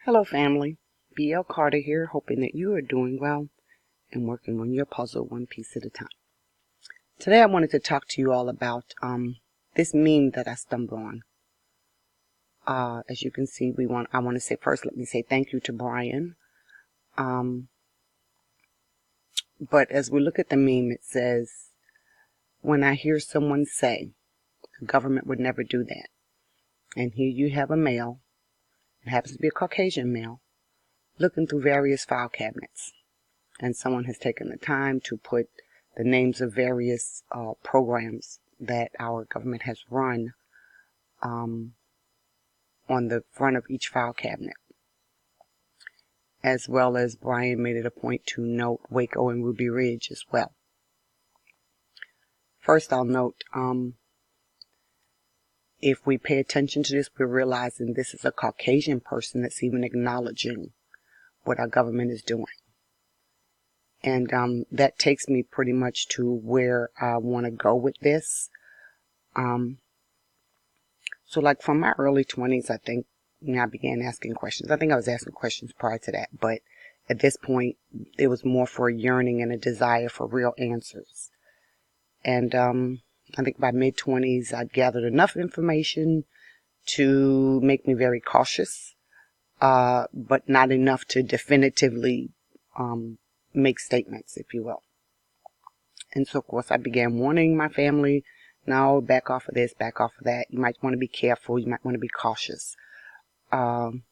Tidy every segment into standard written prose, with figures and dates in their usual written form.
Hello family, BL Carter here, hoping that you are doing well and working on your puzzle one piece at a time. Today I wanted to talk to you all about this meme that I stumbled on. As you can see, I want to say first, let me say thank you to Brian. But as we look at the meme, it says, when I hear someone say, the government would never do that. And here you have a male, it happens to be a Caucasian male, looking through various file cabinets. And someone has taken the time to put the names of various programs that our government has run on the front of each file cabinet. As well as Brian made it a point to note Waco and Ruby Ridge as well. First I'll note, if we pay attention to this, we're realizing this is a Caucasian person that's even acknowledging what our government is doing. And that takes me pretty much to where I want to go with this. So like from my early 20s, I think, I began asking questions. I think I was asking questions prior to that, but at this point, it was more for a yearning and a desire for real answers. And I think by mid-20s, I'd gathered enough information to make me very cautious, but not enough to definitively make statements, if you will. And so, of course, I began warning my family, no, back off of this, back off of that. You might want to be careful. You might want to be cautious. And,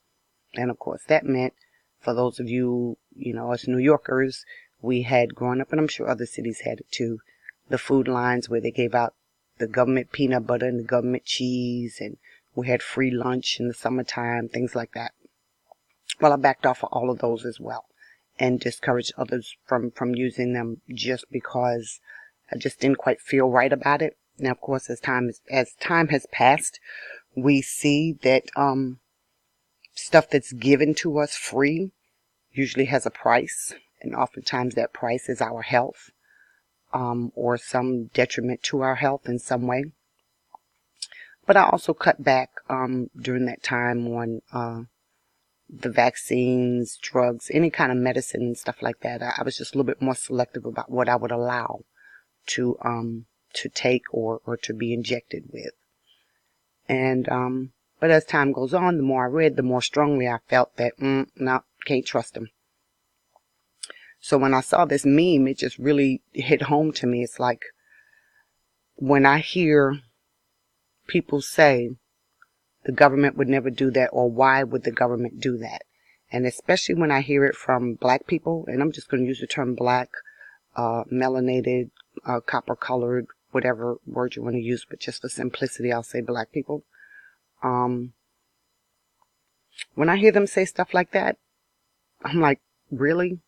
of course, that meant, for those of you, us New Yorkers, we had grown up, and I'm sure other cities had it too, the food lines where they gave out the government peanut butter and the government cheese, and we had free lunch in the summertime, things like that. Well, I backed off of all of those as well, and discouraged others from using them just because I just didn't quite feel right about it. Now, of course, as time has passed, we see that stuff that's given to us free usually has a price, and oftentimes that price is our health, or some detriment to our health in some way. But I also cut back during that time on the vaccines, drugs, any kind of medicine and stuff like that. I was just a little bit more selective about what I would allow to take or to be injected with. And but as time goes on, the more I read, the more strongly I felt that no, can't trust them. So when I saw this meme, it just really hit home to me. It's like when I hear people say the government would never do that, or why would the government do that? And especially when I hear it from black people, and I'm just going to use the term black, melanated, copper-colored, whatever word you want to use, but just for simplicity, I'll say black people. When I hear them say stuff like that, I'm like, really?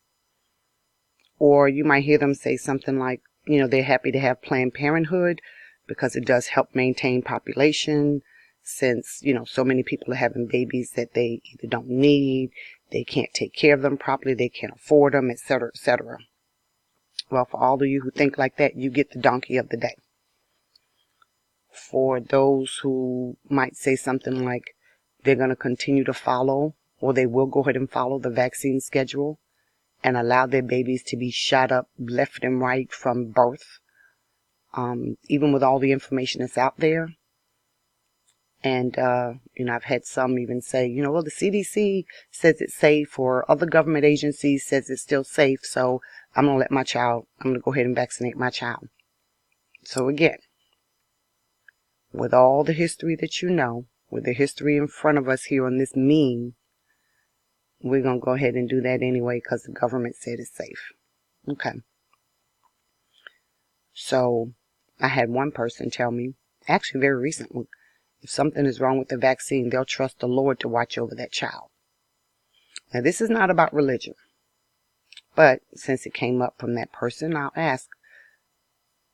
Or you might hear them say something like, they're happy to have Planned Parenthood because it does help maintain population, since, so many people are having babies that they either don't need, they can't take care of them properly, they can't afford them, etc., etc. Well, for all of you who think like that, you get the donkey of the day. For those who might say something like they're going to continue to follow, or they will go ahead and follow the vaccine schedule and allow their babies to be shot up left and right from birth, even with all the information that's out there. And, I've had some even say, well, the CDC says it's safe, or other government agencies says it's still safe, so I'm going to go ahead and vaccinate my child. So again, with all the history that with the history in front of us here on this meme, we're going to go ahead and do that anyway because the government said it's safe. Okay. So I had one person tell me, actually very recently, if something is wrong with the vaccine, they'll trust the Lord to watch over that child. Now, this is not about religion, but since it came up from that person, I'll ask,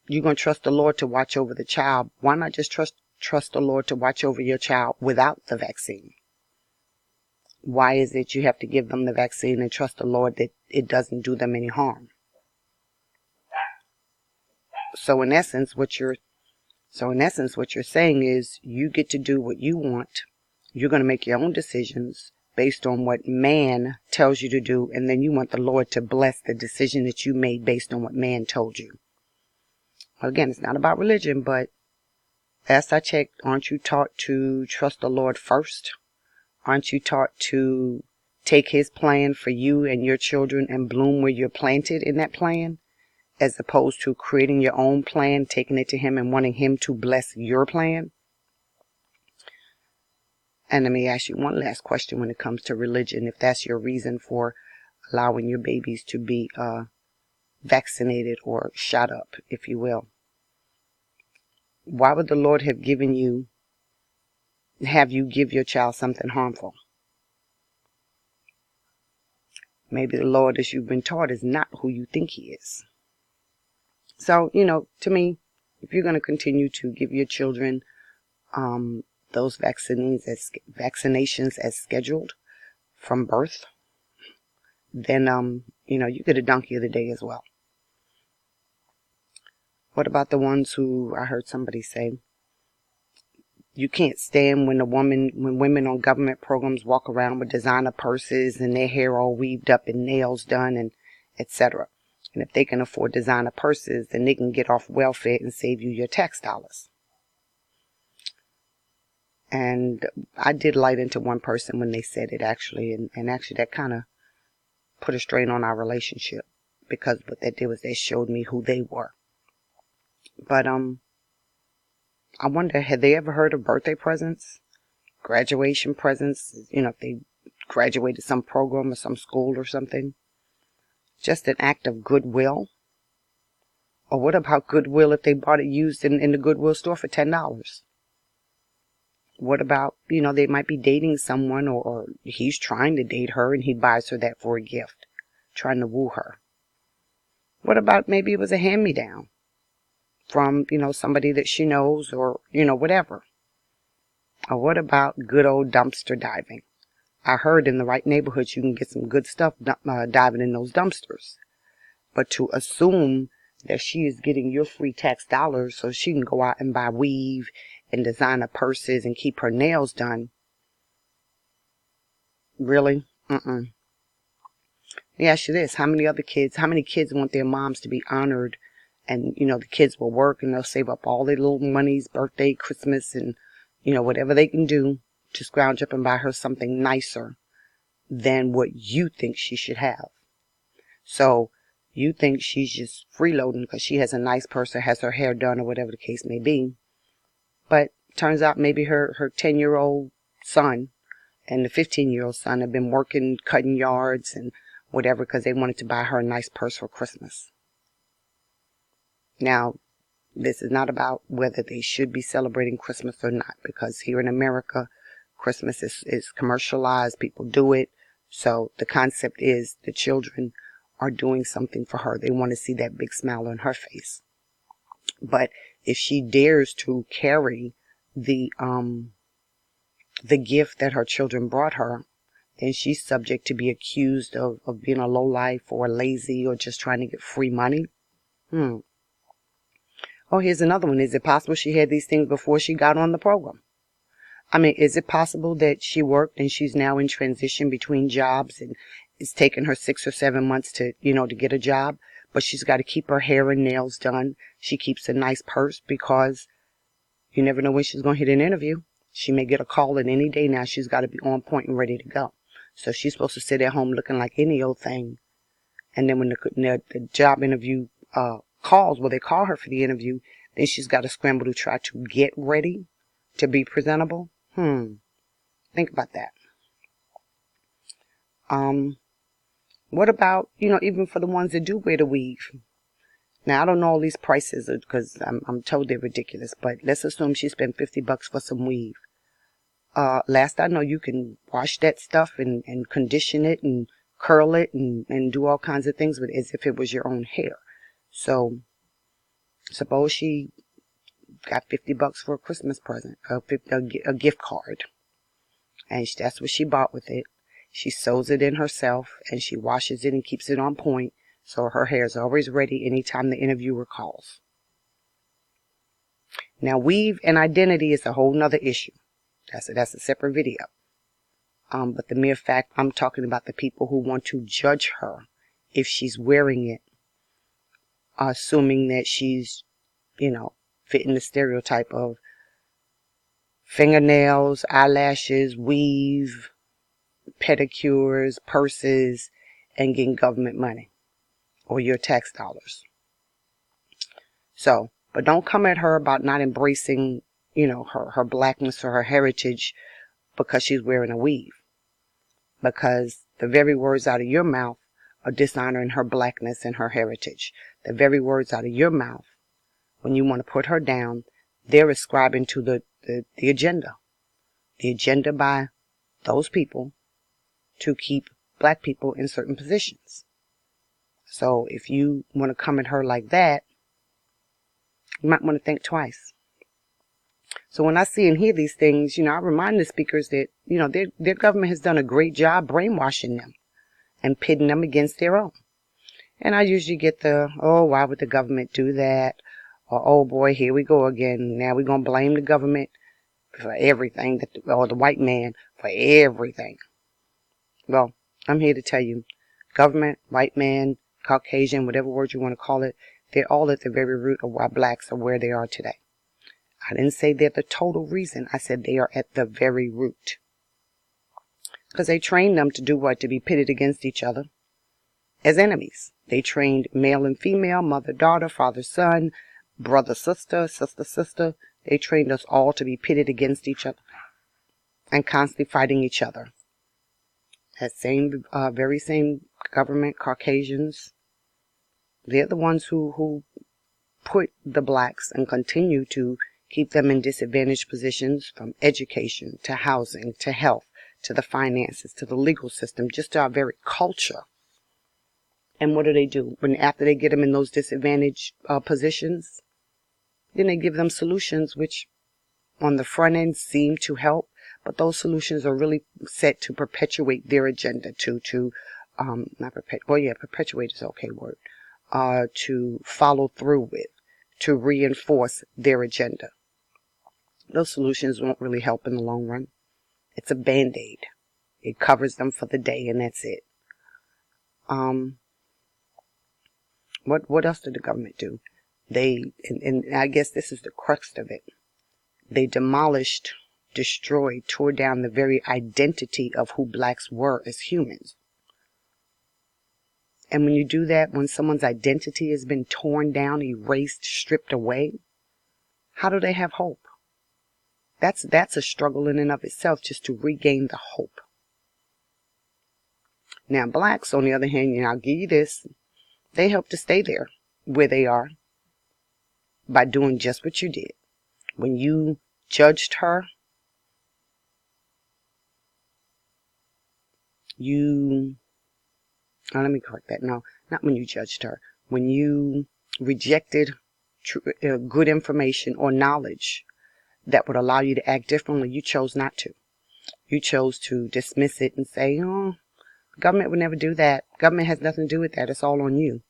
you're going to trust the Lord to watch over the child. Why not just trust the Lord to watch over your child without the vaccine? Why is it you have to give them the vaccine and trust the Lord that it doesn't do them any harm? So in essence, what you're saying is you get to do what you want. You're going to make your own decisions based on what man tells you to do, and then you want the Lord to bless the decision that you made based on what man told you. Well, again, it's not about religion, but last I checked, aren't you taught to trust the Lord first? Aren't you taught to take his plan for you and your children and bloom where you're planted in that plan, as opposed to creating your own plan, taking it to him and wanting him to bless your plan? And let me ask you one last question when it comes to religion. If that's your reason for allowing your babies to be vaccinated or shot up, if you will, why would the Lord have you give your child something harmful? Maybe the Lord, as you've been taught, is not who you think he is. So, to me, if you're going to continue to give your children those vaccinations as scheduled from birth, then, you get a donkey of the day as well. What about the ones who, I heard somebody say, you can't stand when women on government programs walk around with designer purses and their hair all weaved up and nails done and etc. And if they can afford designer purses, then they can get off welfare and save you your tax dollars. And I did light into one person when they said it, actually, and actually that kind of put a strain on our relationship, because what they did was they showed me who they were. But I wonder, had they ever heard of birthday presents, graduation presents, if they graduated some program or some school or something? Just an act of goodwill? Or what about goodwill if they bought it used in the Goodwill store for $10? What about, they might be dating someone, or he's trying to date her and he buys her that for a gift, trying to woo her. What about maybe it was a hand-me-down from, somebody that she knows, or, whatever. Or what about good old dumpster diving? I heard in the right neighborhoods you can get some good stuff diving in those dumpsters. But to assume that she is getting your free tax dollars so she can go out and buy weave and designer purses and keep her nails done. Really? Let me ask you this. How many kids want their moms to be honored, and, the kids will work and they'll save up all their little monies, birthday, Christmas, and, whatever they can do to scrounge up and buy her something nicer than what you think she should have. So you think she's just freeloading because she has a nice purse or has her hair done or whatever the case may be. But turns out maybe her 10-year-old son and the 15-year-old son have been working, cutting yards and whatever, because they wanted to buy her a nice purse for Christmas. Now, this is not about whether they should be celebrating Christmas or not, because here in America, Christmas is commercialized. People do it. So the concept is the children are doing something for her. They want to see that big smile on her face. But if she dares to carry the gift that her children brought her, then she's subject to be accused of being a lowlife or lazy or just trying to get free money. Oh, here's another one. Is it possible she had these things before she got on the program? I mean, is it possible that she worked and she's now in transition between jobs and it's taken her 6 or 7 months to get a job, but she's got to keep her hair and nails done. She keeps a nice purse because you never know when she's going to hit an interview. She may get a call at any day now. She's got to be on point and ready to go. So she's supposed to sit at home looking like any old thing. And then when the job interview calls, they call her for the interview, then she's got to scramble to try to get ready to be presentable. Think about that. What about, even for the ones that do wear the weave? Now, I don't know all these prices because I'm told they're ridiculous, but let's assume she spent $50 for some weave. Last I know, you can wash that stuff and condition it and curl it and do all kinds of things with it as if it was your own hair. So, suppose she got $50 for a Christmas present, a gift card, and that's what she bought with it. She sews it in herself and she washes it and keeps it on point, so her hair is always ready anytime the interviewer calls. Now, weave and identity is a whole nother issue. That's a separate video. But the mere fact, I'm talking about the people who want to judge her if she's wearing it, assuming that she's, fitting the stereotype of fingernails, eyelashes, weave, pedicures, purses, and getting government money or your tax dollars. So, but don't come at her about not embracing, her blackness or her heritage because she's wearing a weave. Because the very words out of your mouth are dishonoring her blackness and her heritage. The very words out of your mouth, when you want to put her down, they're ascribing to the agenda. The agenda by those people to keep black people in certain positions. So if you want to come at her like that, you might want to think twice. So when I see and hear these things, I remind the speakers that, their government has done a great job brainwashing them and pitting them against their own. And I usually get why would the government do that? Or, oh boy, here we go again. Now we're going to blame the government for everything, or the white man for everything. Well, I'm here to tell you, government, white man, Caucasian, whatever word you want to call it, they're all at the very root of why blacks are where they are today. I didn't say they're the total reason. I said they are at the very root. Because they trained them to do what? To be pitted against each other as enemies. They trained male and female, mother, daughter, father, son, brother, sister, sister, sister. They trained us all to be pitted against each other and constantly fighting each other. That very same government, Caucasians, they're the ones who put the blacks and continue to keep them in disadvantaged positions, from education to housing to health to the finances to the legal system, just to our very culture. And what do? After they get them in those disadvantaged positions, then they give them solutions which on the front end seem to help, but those solutions are really set to perpetuate their agenda, perpetuate is an okay word, to follow through with, to reinforce their agenda. Those solutions won't really help in the long run. It's a Band-Aid. It covers them for the day, and that's it. What else did the government do? And I guess this is the crux of it. They demolished, destroyed, tore down the very identity of who blacks were as humans. And when you do that, when someone's identity has been torn down, erased, stripped away, how do they have hope? That's a struggle in and of itself, just to regain the hope. Now, blacks, on the other hand, I'll give you this, they help to stay there where they are by doing just what you did. When you judged her, let me correct that. No, not when you judged her. When you rejected good information or knowledge that would allow you to act differently, you chose not to. You chose to dismiss it and say, oh, government would never do that. Government has nothing to do with that. It's all on you.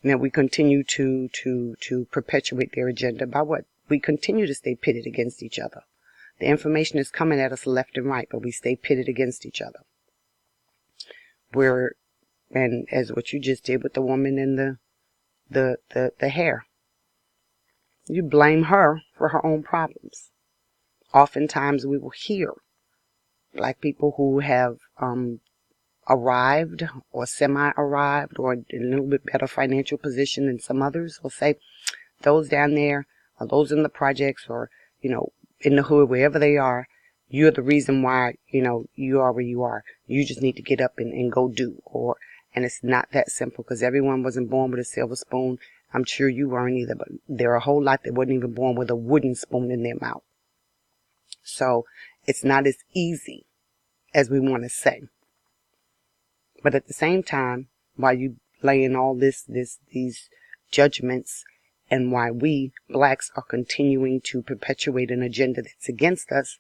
Now we continue to perpetuate their agenda by what? We continue to stay pitted against each other. The information is coming at us left and right, but we stay pitted against each other. And as what you just did with the woman in the hair, you blame her for her own problems. Oftentimes we will hear black people who have arrived or semi-arrived or in a little bit better financial position than some others will say, those down there, or those in the projects, or, in the hood, wherever they are, you're the reason why, you are where you are. You just need to get up and go do. And it's not that simple, because everyone wasn't born with a silver spoon. I'm sure you weren't either, but there are a whole lot that wasn't even born with a wooden spoon in their mouth. So it's not as easy as we want to say. But at the same time, while you lay in all these judgments, and why we blacks are continuing to perpetuate an agenda that's against us,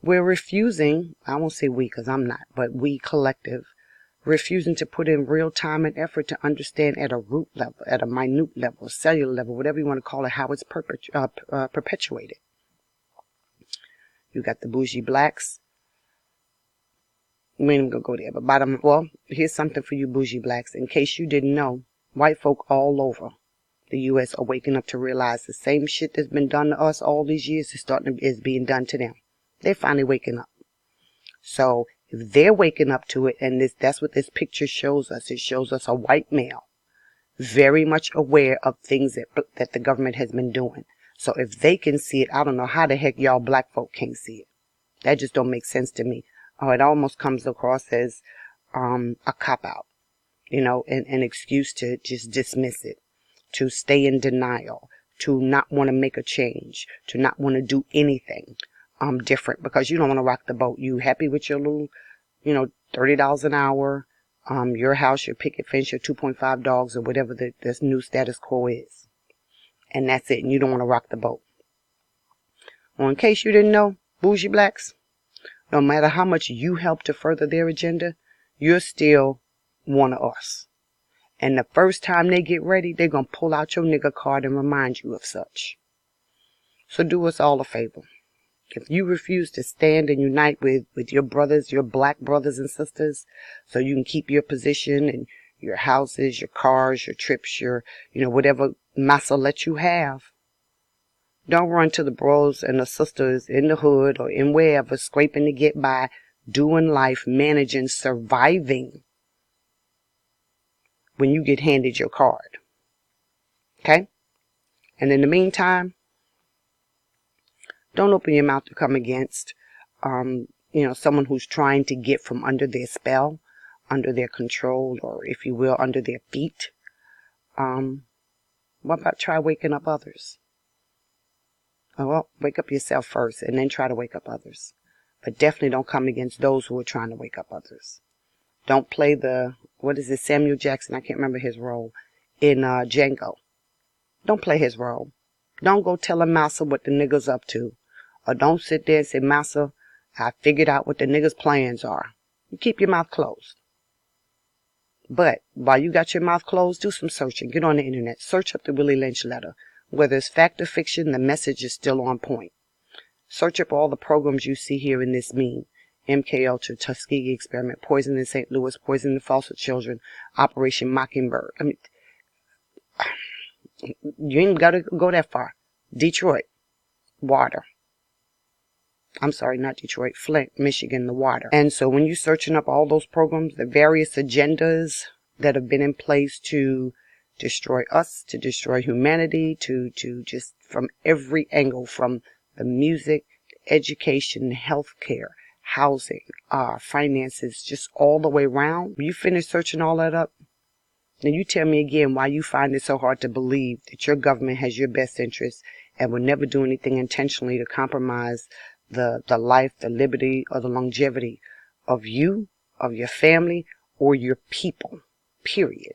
we're refusing, I won't say we because I'm not, but we collective, refusing to put in real time and effort to understand at a root level, at a minute level, cellular level, whatever you want to call it, how it's perpetuated. You got the Bougie Blacks. We ain't even gonna go there, but well, here's something for you Bougie Blacks. In case you didn't know, white folk all over the U.S. are waking up to realize the same shit that's been done to us all these years is being done to them. They're finally waking up. So if they're waking up to it, and that's what this picture shows us. It shows us a white male very much aware of things that the government has been doing. So if they can see it, I don't know how the heck y'all black folk can't see it. That just don't make sense to me. Oh, it almost comes across as a cop-out, an excuse to just dismiss it, to stay in denial, to not want to make a change, to not want to do anything different because you don't want to rock the boat. You happy with your little, $30 an hour, your house, your picket fence, your 2.5 dogs, or whatever the new status quo is. And that's it. And you don't want to rock the boat. Well, in case you didn't know, Bougie Blacks, no matter how much you help to further their agenda, you're still one of us. And the first time they get ready, they're going to pull out your nigger card and remind you of such. So do us all a favor. If you refuse to stand and unite with your brothers, your black brothers and sisters, so you can keep your position and your houses, your cars, your trips, your, whatever massa let you have, don't run to the bros and the sisters in the hood or in wherever, scraping to get by, doing life, managing, surviving when you get handed your card. Okay? And in the meantime, don't open your mouth to come against, someone who's trying to get from under their spell, under their control, or if you will, under their feet. What about try waking up others? Oh, well, wake up yourself first and then try to wake up others. But definitely don't come against those who are trying to wake up others. Don't play Samuel Jackson, I can't remember his role, in Django. Don't play his role. Don't go telling Massa what the niggas up to. Or don't sit there and say, Massa, I figured out what the niggas' plans are. You keep your mouth closed. But while you got your mouth closed, do some searching. Get on the internet. Search up the Willie Lynch letter. Whether it's fact or fiction, the message is still on point. Search up all the programs you see here in this meme. MK Ultra, Tuskegee Experiment, Poison in St. Louis, Poison in Foster Children, Operation Mockingbird. I mean, you ain't got to go that far. Detroit, water. I'm sorry, not Detroit, Flint, Michigan, the water. And so when you're searching up all those programs, the various agendas that have been in place to destroy us, to destroy humanity, to just from every angle, from the music, education, healthcare, housing, finances, just all the way around. When you finish searching all that up, then you tell me again why you find it so hard to believe that your government has your best interests and will never do anything intentionally to compromise the life, the liberty, or the longevity of you, of your family, or your people, period.